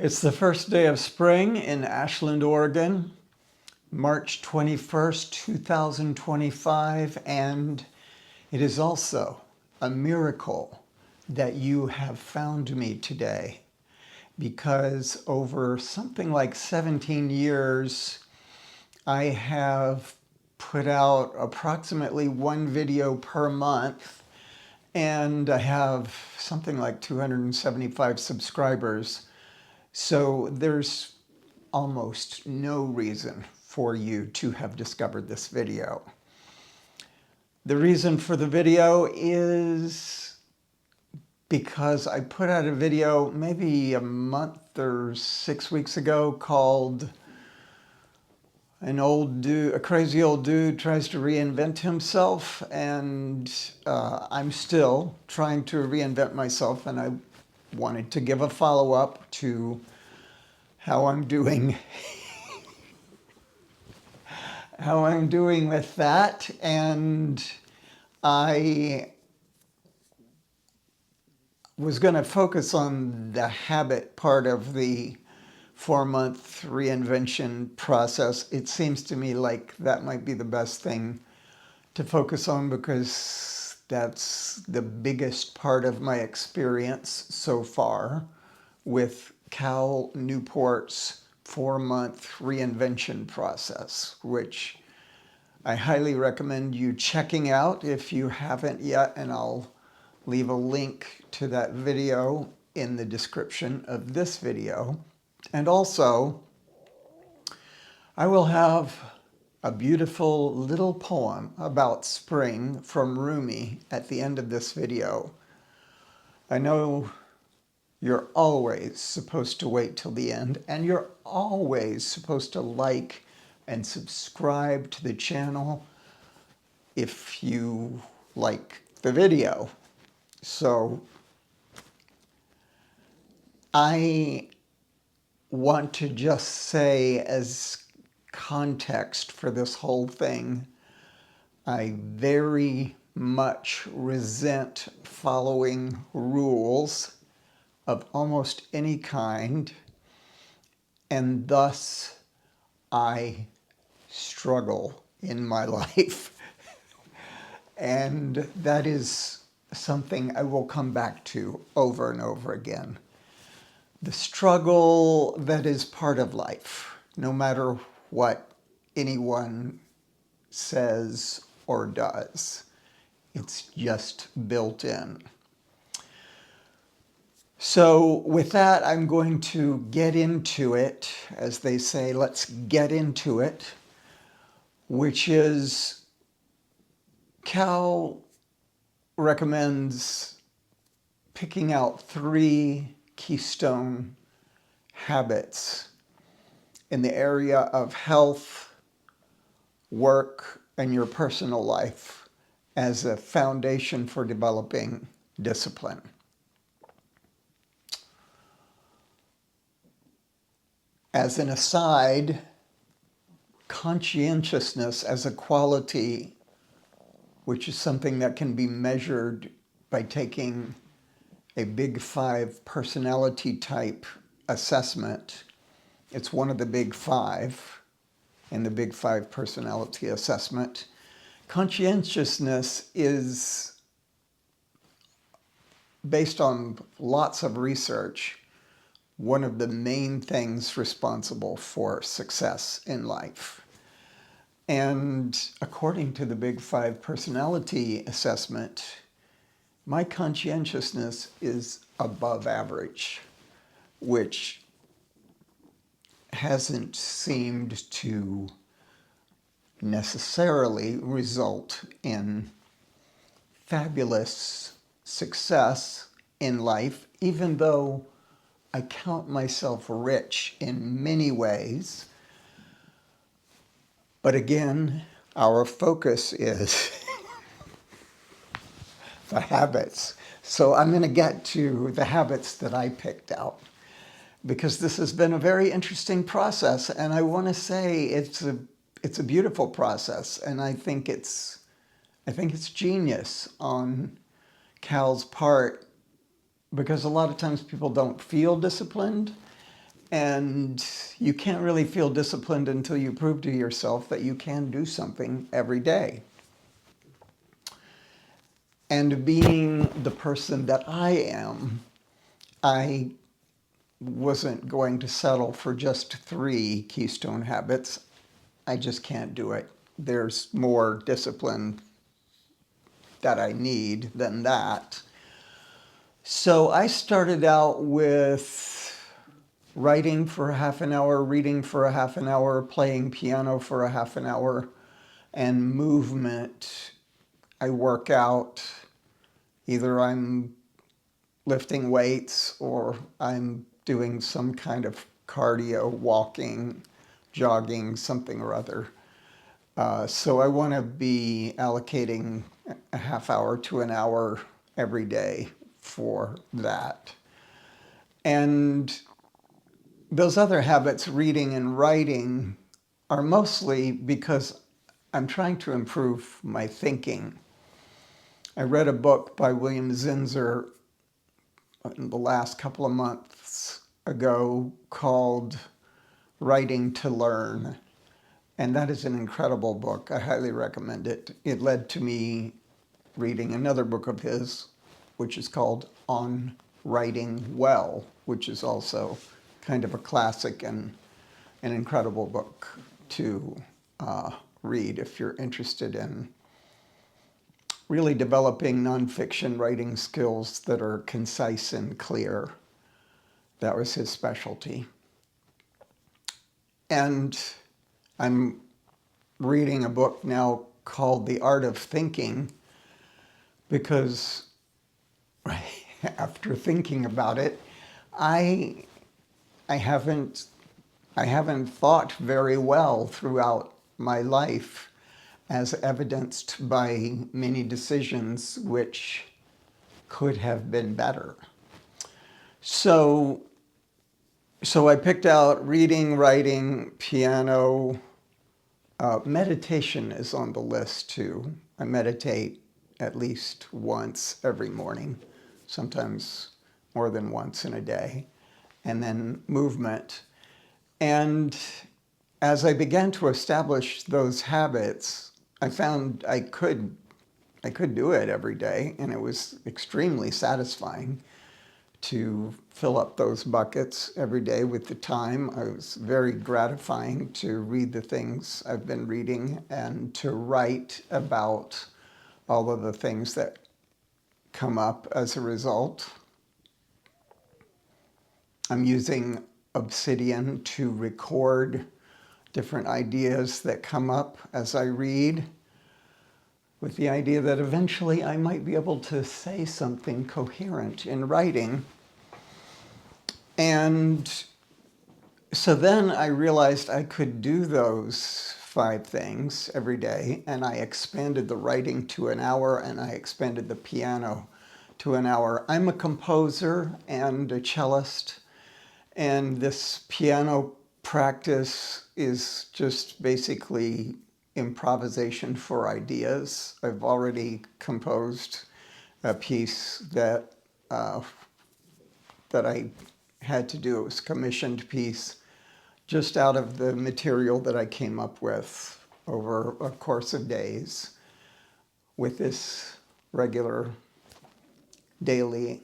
It's the first day of spring in Ashland, Oregon, March 21st, 2025, and it is also a miracle that you have found me today because over something like 17 years, I have put out approximately one video per month, and I have something like 275 subscribers. So there's almost no reason for you to have discovered this video. The reason for the video is because I put out a video maybe a month or 6 weeks ago called A Crazy Old Dude Tries to Reinvent Himself, and I'm still trying to reinvent myself, and I wanted to give a follow-up to how I'm doing with that. And I was going to focus on the habit part of the 4-month reinvention process. It seems to me like that might be the best thing to focus on because that's the biggest part of my experience so far with Cal Newport's 4-month reinvention process, which I highly recommend you checking out if you haven't yet, and I'll leave a link to that video in the description of this video. And also, I will have a beautiful little poem about spring from Rumi at the end of this video. I know you're always supposed to wait till the end, and you're always supposed to like and subscribe to the channel if you like the video. So I want to just say, as context for this whole thing, I very much resent following rules of almost any kind, and thus I struggle in my life. And that is something I will come back to over and over again. The struggle that is part of life, no matter what anyone says or does. It's just built in. So with that, I'm going to get into it. As they say, let's get into it, which is Cal recommends picking out 3 keystone habits in the area of health, work, and your personal life as a foundation for developing discipline. As an aside, conscientiousness as a quality, which is something that can be measured by taking a Big 5 personality type assessment. It's one of the Big 5 in the Big 5 personality assessment. Conscientiousness is, based on lots of research, one of the main things responsible for success in life. And according to the Big 5 personality assessment, my conscientiousness is above average, which hasn't seemed to necessarily result in fabulous success in life, even though I count myself rich in many ways. But again, our focus is the habits. So I'm going to get to the habits that I picked out, because this has been a very interesting process, and I want to say it's a beautiful process, and I think it's genius on Cal's part, because a lot of times people don't feel disciplined, And you can't really feel disciplined until you prove to yourself that you can do something every day. And being the person that I am, I wasn't going to settle for just 3 keystone habits. I just can't do it. There's more discipline that I need than that. So I started out with writing for a half an hour, reading for a half an hour, playing piano for a half an hour, and movement. I work out. Either I'm lifting weights or I'm doing some kind of cardio, walking, jogging, something or other. So I want to be allocating a half hour to an hour every day for that. And those other habits, reading and writing, are mostly because I'm trying to improve my thinking. I read a book by William Zinsser in the last couple of months ago called Writing to Learn. And that is an incredible book. I highly recommend it. It led to me reading another book of his, which is called On Writing Well, which is also kind of a classic and an incredible book to read if you're interested in really developing nonfiction writing skills that are concise and clear. That was his specialty. And I'm reading a book now called The Art of Thinking because after thinking about it, I haven't thought very well throughout my life, as evidenced by many decisions which could have been better. So I picked out reading, writing, piano. Meditation is on the list too. I meditate at least once every morning, sometimes more than once in a day, and then movement. And as I began to establish those habits, I found I could do it every day, and it was extremely satisfying to fill up those buckets every day with the time. It was very gratifying to read the things I've been reading and to write about all of the things that come up as a result. I'm using Obsidian to record different ideas that come up as I read, with the idea that eventually I might be able to say something coherent in writing. And so then I realized I could do those 5 things every day, and I expanded the writing to an hour, and I expanded the piano to an hour. I'm a composer and a cellist, and this piano practice is just basically improvisation for ideas. I've already composed a piece that I had to do. It was a commissioned piece just out of the material that I came up with over a course of days with this regular daily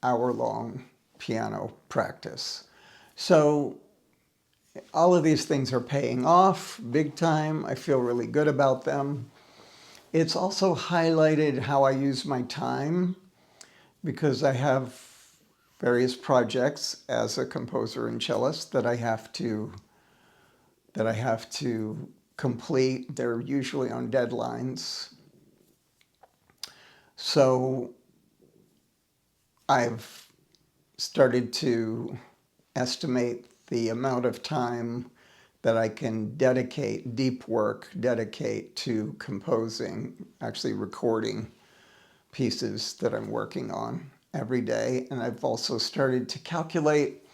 hour-long piano practice. So all of these things are paying off big time. I feel really good about them. It's also highlighted how I use my time, because I have various projects as a composer and cellist that I have to complete. They're usually on deadlines. So I've started to estimate the amount of time that I can dedicate, deep work, dedicate to composing, actually recording pieces that I'm working on every day. And I've also started to calculate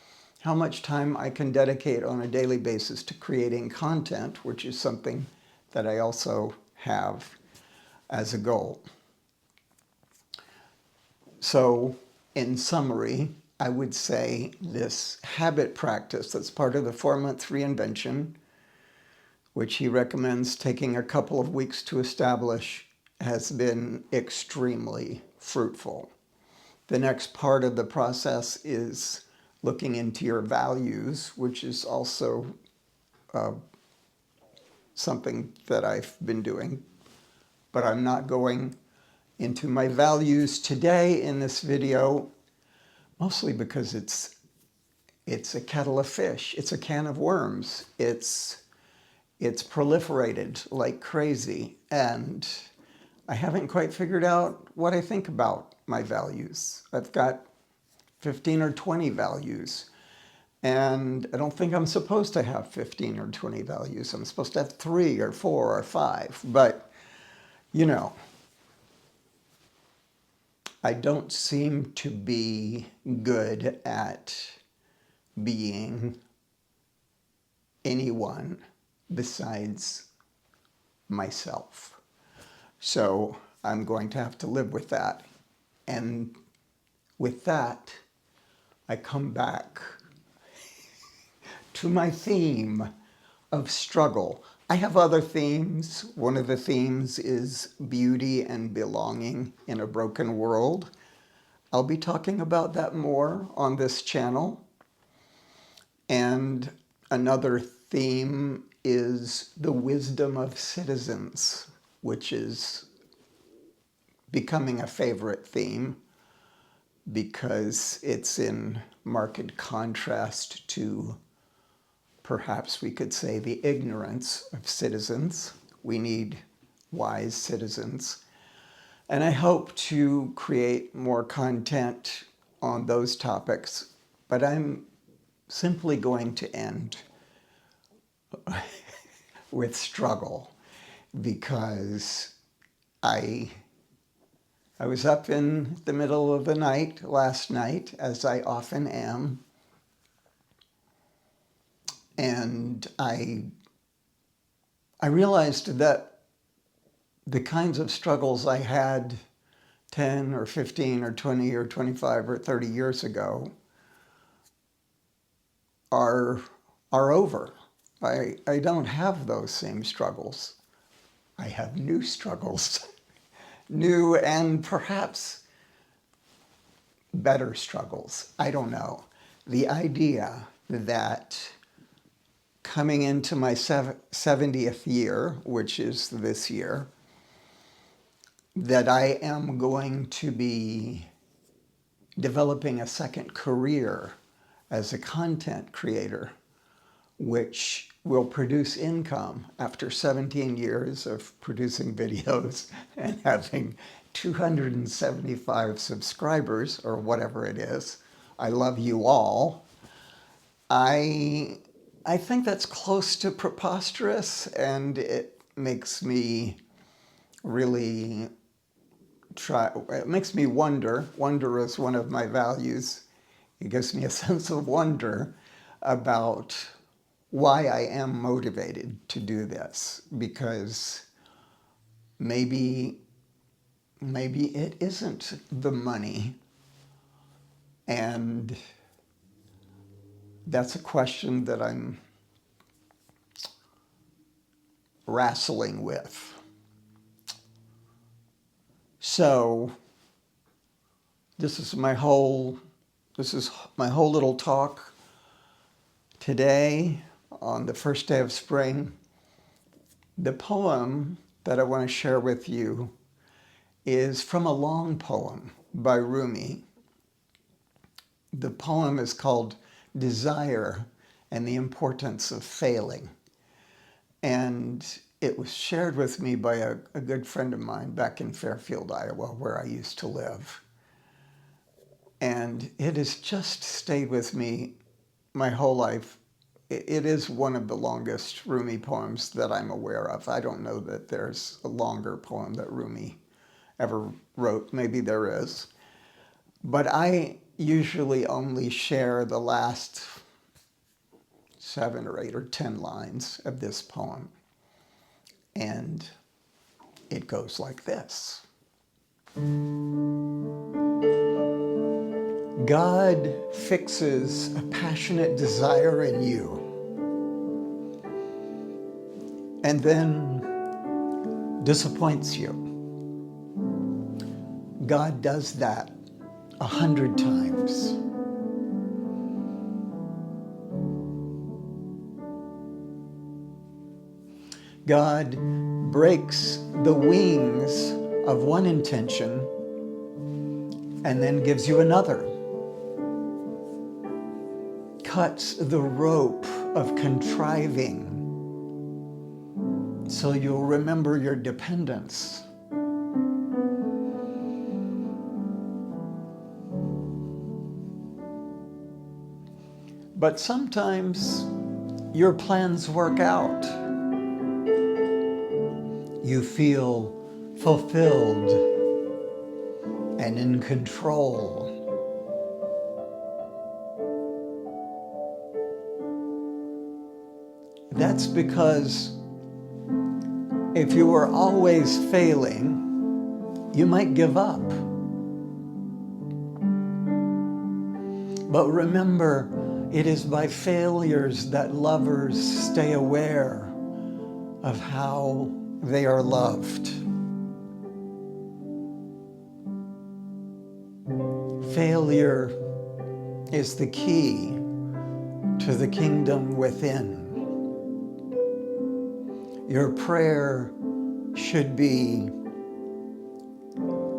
how much time I can dedicate on a daily basis to creating content, which is something that I also have as a goal. So in summary, I would say this habit practice that's part of the 4-month reinvention, which he recommends taking a couple of weeks to establish, has been extremely fruitful. The next part of the process is looking into your values, which is also something that I've been doing, but I'm not going into my values today in this video, mostly because it's a kettle of fish. It's a can of worms. It's proliferated like crazy, and I haven't quite figured out what I think about my values. I've got 15 or 20 values, and I don't think I'm supposed to have 15 or 20 values. I'm supposed to have 3 or 4 or 5, but you know, I don't seem to be good at being anyone besides myself. So I'm going to have to live with that. And with that, I come back to my theme of struggle. I have other themes. One of the themes is beauty and belonging in a broken world. I'll be talking about that more on this channel. And another theme is the wisdom of citizens, which is becoming a favorite theme because it's in marked contrast to, perhaps we could say, the ignorance of citizens. We need wise citizens. And I hope to create more content on those topics, but I'm simply going to end with struggle because I was up in the middle of the night last night, as I often am, and I realized that the kinds of struggles I had 10 or 15 or 20 or 25 or 30 years ago are over. I don't have those same struggles. I have new struggles, new and perhaps better struggles. I don't know. The idea that coming into my 70th year, which is this year, that I am going to be developing a second career as a content creator, which will produce income after 17 years of producing videos and having 275 subscribers, or whatever it is. I love you all. I think that's close to preposterous, and it makes me really it makes me wonder. Wonder is one of my values. It gives me a sense of wonder about why I am motivated to do this, because maybe it isn't the money, and that's a question that I'm wrestling with. So this is my whole little talk today on the first day of spring. The poem that I want to share with you is from a long poem by Rumi. The poem is called Desire and the Importance of Failing. And it was shared with me by a good friend of mine back in Fairfield, Iowa, where I used to live. And it has just stayed with me my whole life. It is one of the longest Rumi poems that I'm aware of. I don't know that there's a longer poem that Rumi ever wrote. Maybe there is. But I usually only share the last 7 or 8 or 10 lines of this poem. And it goes like this. God fixes a passionate desire in you and then disappoints you. God does that 100 times. God breaks the wings of one intention and then gives you another. Cuts the rope of contriving so you'll remember your dependence. But sometimes your plans work out. You feel fulfilled and in control. That's because if you were always failing, you might give up. But remember, it is by failures that lovers stay aware of how they are loved. Failure is the key to the kingdom within. Your prayer should be,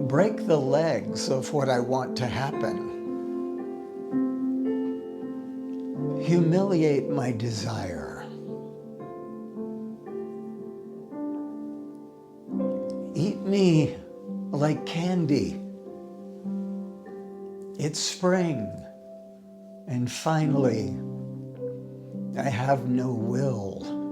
break the legs of what I want to happen. Humiliate my desire. Eat me like candy. It's spring. And finally, I have no will.